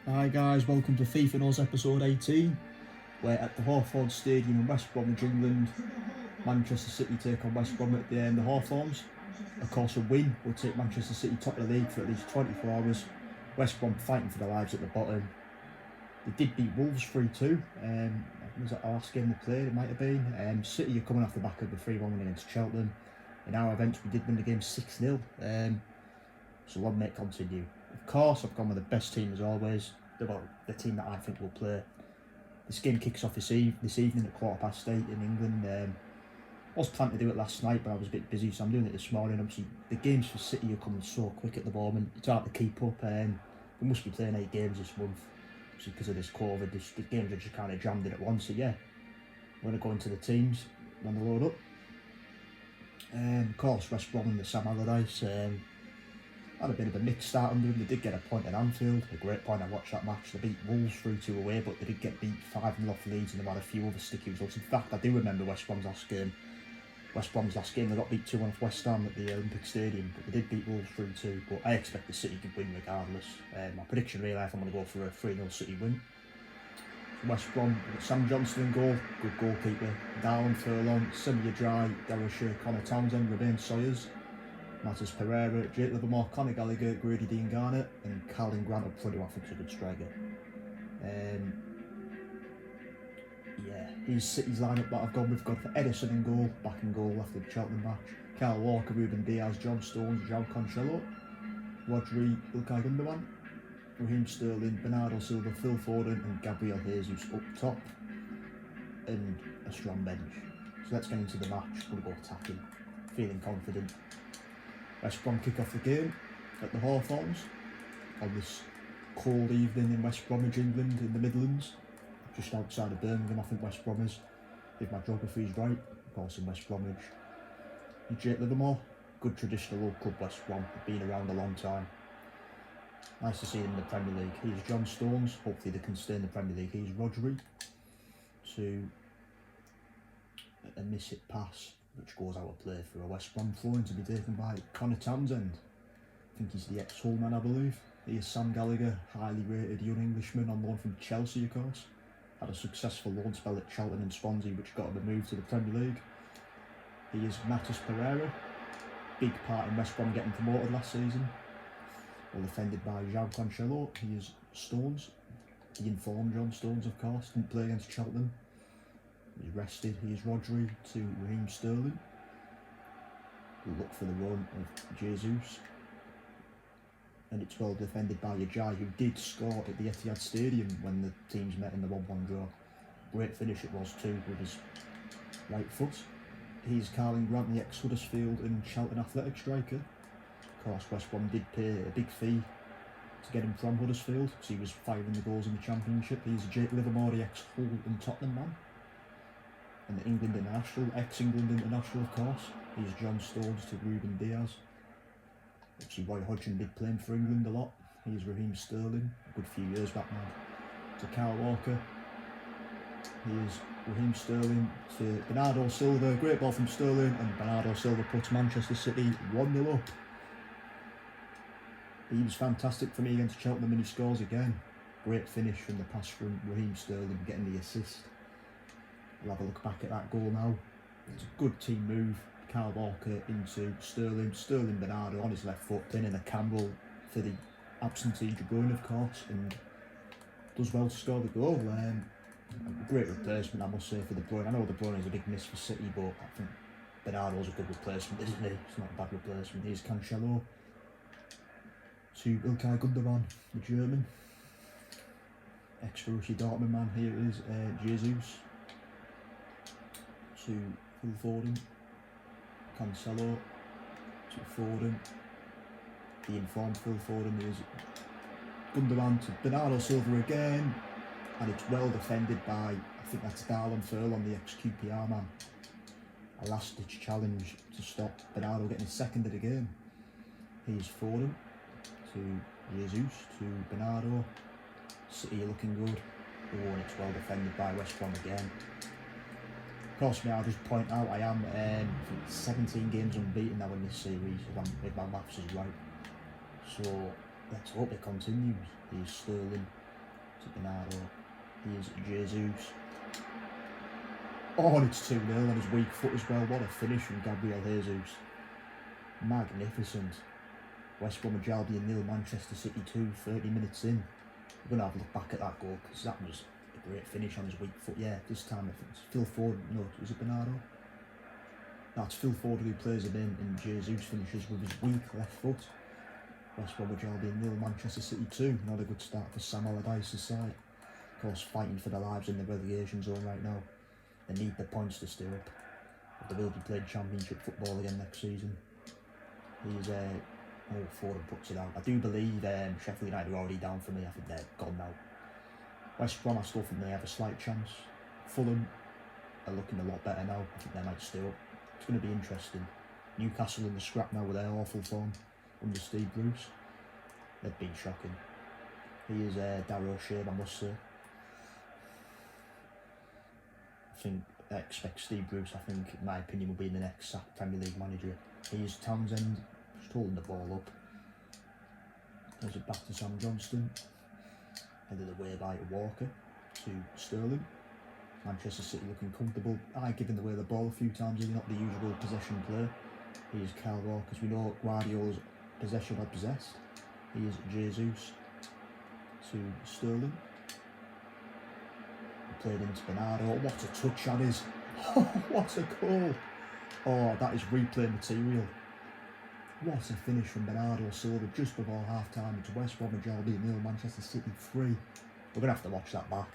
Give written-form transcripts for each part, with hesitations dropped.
Hi guys, welcome to FIFA Knows episode 18. We're at the Hawthorn Stadium in West Bromwich, England. Manchester City take on West Brom at the Hawthorns. Of course, a win will take Manchester City top of the league for at least 24 hours. West Brom fighting for their lives at the bottom. They did beat Wolves 3-2. Was that the last game they played? It might have been. City are coming off the back of the 3-1 win against Cheltenham. In our events, we did win the game 6-0. So long may it continue. Of course, I've gone with the best team as always. The team that I think will play. This game kicks off this evening at 8:15 in England. I was planning to do it last night, but I was a bit busy, so I'm doing it this morning. Obviously, the games for City are coming so quick at the moment. It's hard to keep up. We must be playing 8 games this month, obviously because of this COVID. The games are just kind of jammed in at once. So yeah, we're going to go into the teams when they load up. Of course, West Brom and the Sam Allardyce. Had a bit of a mixed start under them. They did get a point at Anfield, a great point. I watched that match. They beat Wolves 3-2 away, but they did get beat 5-0 off Leeds, and they've had a few other sticky results. In fact, I do remember West Brom's last game. They got beat 2-1 off West Ham at the Olympic Stadium, but they did beat Wolves 3-2. But I expect the City to win regardless. My prediction really, I'm going to go for a 3-0 City win. West Brom, Sam Johnston in goal, good goalkeeper. Darwin Furlong, Semi Dry, Derbyshire, Connor Townsend, Robin Sawyers, Matters Pereira, Jake Livermore, Conor Gallagher, Grady Dean Garnett, and Carlin Grant up front, who I think is a good striker. He's City's lineup that I've gone with. Got for Edison in goal, back in goal after the Cheltenham match. Kyle Walker, Ruben Diaz, John Stones, João Cancelo, Rodri, Ilkay Gundogan, Raheem Sterling, Bernardo Silva, Phil Foden, and Gabriel Jesus up top, and a strong bench. So let's get into the match. Gonna go attacking, feeling confident. West Brom kick off the game at the Hawthorns on this cold evening in West Bromwich, England, in the Midlands, just outside of Birmingham. I think West Brom is, if my geography is right. Of course, in West Bromwich. Jake Livermore, good traditional old club West Brom, been around a long time. Nice to see him in the Premier League. He's John Stones, hopefully they can stay in the Premier League. He's Rodri to a miss it pass, which goes out of play for a West Brom throw-in to be taken by Connor Townsend. I think he's the ex-Hull man, I believe. He is Sam Gallagher, highly rated young Englishman on loan from Chelsea, of course. Had a successful loan spell at Cheltenham and Swansea, which got him a move to the Premier League. He is Matters Pereira, big part in West Brom getting promoted last season. Well defended by João Cancelo. He is Stones, the informed John Stones, of course. Didn't play against Cheltenham. He's rested. He is Rodri to Raheem Sterling. We'll look for the run of Jesus. And it's well defended by Ajay, who did score at the Etihad Stadium when the teams met in the 1-1 draw. Great finish it was too, with his right foot. He's Carlin Grant, the ex-Huddersfield and Charlton Athletic striker. Of course, West Brom did pay a big fee to get him from Huddersfield, because he was firing the goals in the Championship. He's Jake Livermore, the ex-Hull and Tottenham man. And the England international, ex-England international, of course. He's John Stones to Ruben Diaz. Actually, Roy Hodgson did play him for England a lot. He's Raheem Sterling, a good few years back now. To Kyle Walker. He is Raheem Sterling to Bernardo Silva. Great ball from Sterling, and Bernardo Silva puts Manchester City 1-0 up. He was fantastic for me against Cheltenham, and he scores again. Great finish from the pass from Raheem Sterling, getting the assist. We'll have a look back at that goal now. It's a good team move. Kyle Walker into Sterling Bernardo on his left foot, pinning a Campbell for the absentee De Bruyne, of course, and does well to score the goal. A great replacement, I must say, for De Bruyne. I know De Bruyne is a big miss for City, but I think Bernardo's a good replacement, isn't he? It's not a bad replacement. Here's Cancelo to Ilkay Gundogan, the German. Ex-Borussia Dortmund man. Here is Jesus to Phil Foden. Cancelo to Foden. The informed Phil Foden is Gundogan to Bernardo Silva again. And it's well defended by, I think that's Darwin Furlong, the ex-QPR man. A last-ditch challenge to stop Bernardo getting his second of the game. Here's Foden to Jesus to Bernardo. City looking good. Oh, and it's well defended by West Brom again. Of course, I'll just point out I am 17 games unbeaten now in this series, if my maths is right. So let's hope it continues. Here's Sterling to Bernardo. Here's Jesus. Oh, and it's 2-0 on his weak foot as well. What a finish from Gabriel Jesus. Magnificent. West Bromwich Albion 0, Manchester City 2, 30 minutes in. We're going to have a look back at that goal because that was a great finish on his weak foot. Yeah, this time I think it's Phil Ford. No, is it Bernardo? No, it's Phil Ford who plays it in, and Jesus finishes with his weak left foot. West Bromwich Albion 0, Manchester City 2. Not a good start for Sam Allardyce's side. Of course, fighting for their lives in the relegation zone right now. They need the points to stay up. But they will be playing Championship football again next season. He's Fordham puts it out. I do believe Sheffield United are already down for me. I think they're gone now. West Brom, I still think they have a slight chance. Fulham are looking a lot better now. I think they might stay up. It's going to be interesting. Newcastle in the scrap now with their awful form under Steve Bruce. They've been shocking. He is Darryl Shea, I must say. I expect Steve Bruce, I think, in my opinion, will be the next Premier League manager. He is Townsend, just holding the ball up. There's it back to Sam Johnston. Headed away by Walker to Sterling. Manchester City looking comfortable. Giving away the ball a few times. He's not the usual possession player. He is Kyle Walker, because we know Guardiola's possession are possessed. He is Jesus to Sterling. Played into Bernardo. What a touch that is. What a goal. Oh, that is replay material. What a finish from Bernardo Silva just before half time. It's West Bromwich Albion 0, Manchester City 3. We're going to have to watch that back.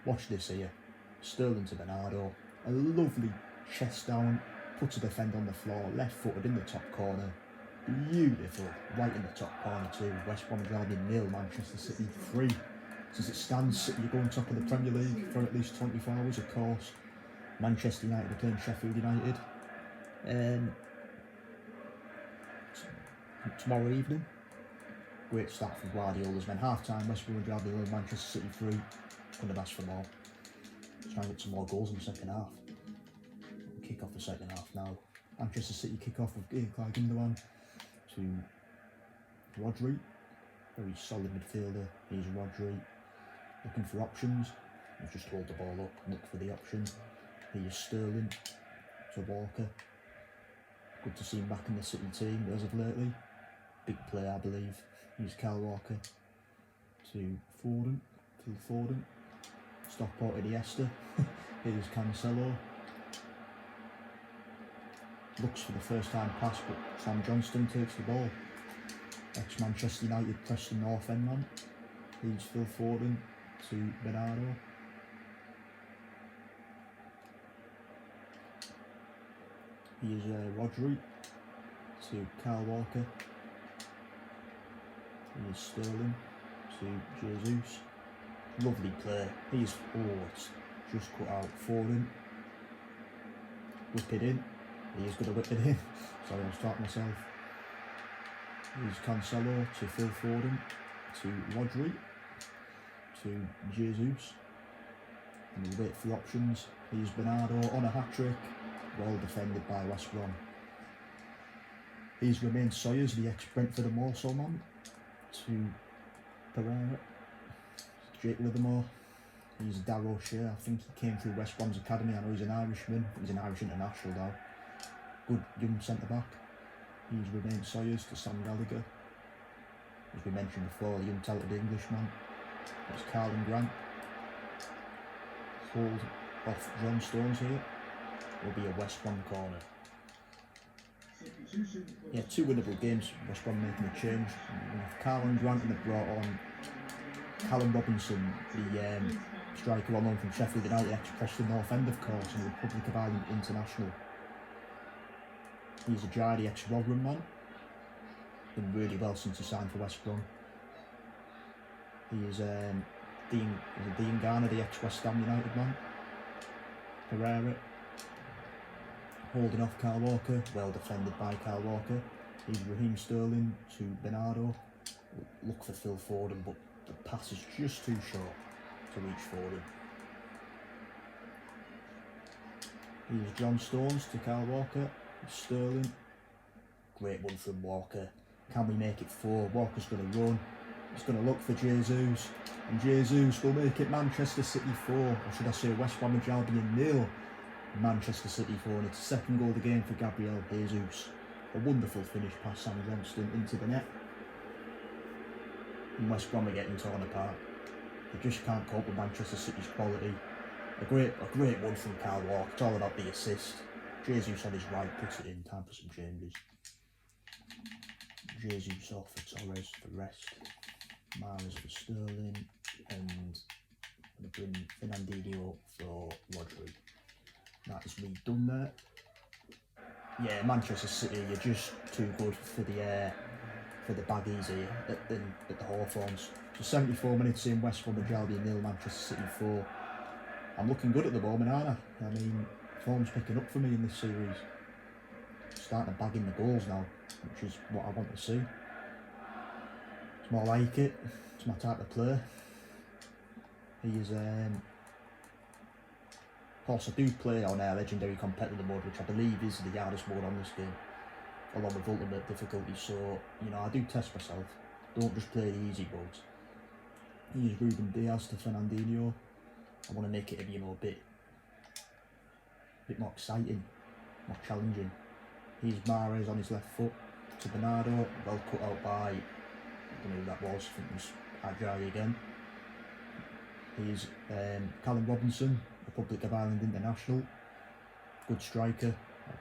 Watch this here. Sterling to Bernardo. A lovely chest down. Puts a defender on the floor. Left footed in the top corner. Beautiful. Right in the top corner too. West Bromwich Albion 0, Manchester City 3. As it stands, City are going top of the Premier League for at least 24 hours, of course. Manchester United are playing Sheffield United. Tomorrow evening. Great start from Guardiola's men. Half time, West Bromwich Albion 0, Manchester City 3. Couldn't have asked for more. Try and get some more goals in the second half. Kick off the second half now. Manchester City kick off with Clyde Gundogan to Rodri. Very solid midfielder. He's Rodri. Looking for options. He's just hold the ball up, look for the option. Here's Sterling to Walker. Good to see him back in the City team as of lately. Big player, I believe. Here's Kyle Walker to Foden. Phil Foden. Stockport Iniesta. Here's Cancelo. Looks for the first time pass, but Sam Johnston takes the ball. Ex-Manchester United Preston North End man. Here's Phil Foden to Bernardo. Here's Rodri to Kyle Walker. Here's Sterling to Jesus. Lovely play. It's just cut out. Foden. Whip it in. He is going to whip it in. Sorry, I'll start myself. Here's Cancelo to Phil Foden to Rodri to Jesus. And we wait for options. Here's Bernardo on a hat-trick. Well defended by West Brom. Here's Romain Sawyers, the ex-Brentford and Walsall man, to Pereira. Jake Livermore. He's Darryl Shea. I think he came through West Brom's academy. I know he's an Irishman. He's an Irish international now. Good young centre-back. He's Romain Sawyers to Sam Gallagher. As we mentioned before, the young talented Englishman. That's Carlin Grant. Hold off John Stones here. Will be a West Brom corner. Yeah, 2 winnable games. West Brom making a change. Carlin Grant have brought on Callum Robinson, the striker well known from Sheffield United, ex-Preston North End of course, and Republic of Ireland international. He's a Jardy ex-Rotherham man. Done really well since he signed for West Brom. He is Dean Garner, the ex-West Ham United man. Pereira. Holding off Kyle Walker, well defended by Kyle Walker. He's Raheem Sterling to Bernardo. Look for Phil Foden, but the pass is just too short to reach Foden. Here's John Stones to Kyle Walker. Sterling. Great one from Walker. Can we make it 4? Walker's going to run. He's going to look for Jesus, and Jesus will make it Manchester City 4, or should I say West Bromwich Albion 0, Manchester City 4, and it's the second goal of the game for Gabriel Jesus. A wonderful finish past Sam Johnston into the net. And West Brom are getting torn apart. They just can't cope with Manchester City's quality. A great one from Kyle Walker. It's all about the assist. Jesus on his right puts it in. Time for some changes. Jesus off for Torres for rest. Mahrez for Sterling, and I'm going to bring Fernandinho for Rodri. That is me done there. Yeah, Manchester City, you're just too good for the baggies here at the Hawthorns. So 74 minutes in, West Bromwich Albion 0, Manchester City 4. I'm looking good at the moment, aren't I? I mean, form's picking up for me in this series. Starting to bag in the goals now, which is what I want to see. It's more like it. It's my type of player. He's of course, I do play on our legendary competitive mode, which I believe is the hardest mode on this game, along with ultimate difficulty. So, you know, I do test myself. Don't just play the easy modes. Use Ruben Diaz to Fernandinho. I want to make it, you know, a bit more exciting, more challenging. Here's Mahrez on his left foot to Bernardo. Well cut out by, I don't know who that was. I think it was Ajay again. Here's Callum Robinson, Republic of Ireland international, good striker.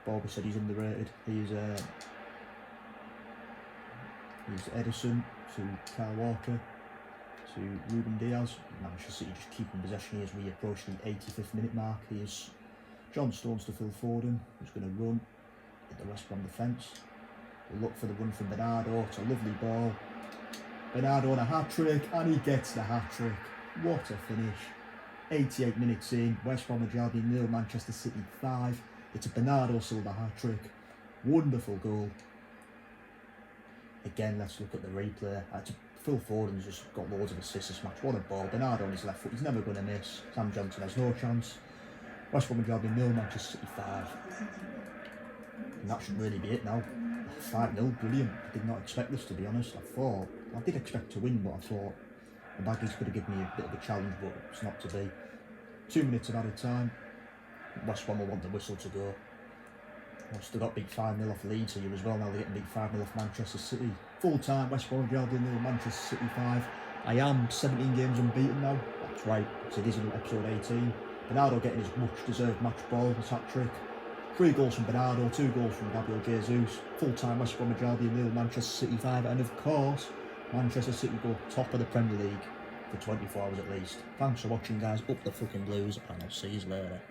Bobby said he's underrated. Here's Edison to Kyle Walker to Ruben Diaz. Manchester City just keeping possession as we approach the 85th minute mark. Here's John Stones to Phil Foden, who's going to run at the West Brom defence. We'll look for the run from Bernardo. It's a lovely ball. Bernardo on a hat-trick, and he gets the hat-trick. What a finish. 88 minutes in, West Bromwich Albion 0, Manchester City 5. It's a Bernardo Silva hat-trick. Wonderful goal. Again, let's look at the replay. Phil Foden's just got loads of assists this match. What a ball. Bernardo on his left foot, he's never going to miss. Sam Johnson has no chance. West Bromwich Albion 0, Manchester City 5. And that should really be it now. 5-0, brilliant. I did not expect this, to be honest. I did expect to win, but I thought the Baggies could have given me a bit of a challenge, but it's not to be. 2 minutes of added time. West Brom will want the whistle to go. I've still got beat 5-0 off Leeds here as well. Now they're getting beat 5-0 off Manchester City. Full time, West Bromwich Albion 0, Manchester City 5. I am 17 games unbeaten now. That's right, so it is in episode 18. Bernardo getting his much deserved match ball, his hat trick. 3 goals from Bernardo, 2 goals from Gabriel Jesus. Full time, West Bromwich Albion 0, Manchester City 5. And of course, Manchester City go top of the Premier League for 24 hours at least. Thanks for watching, guys. Up the fucking Blues, and I'll see you later.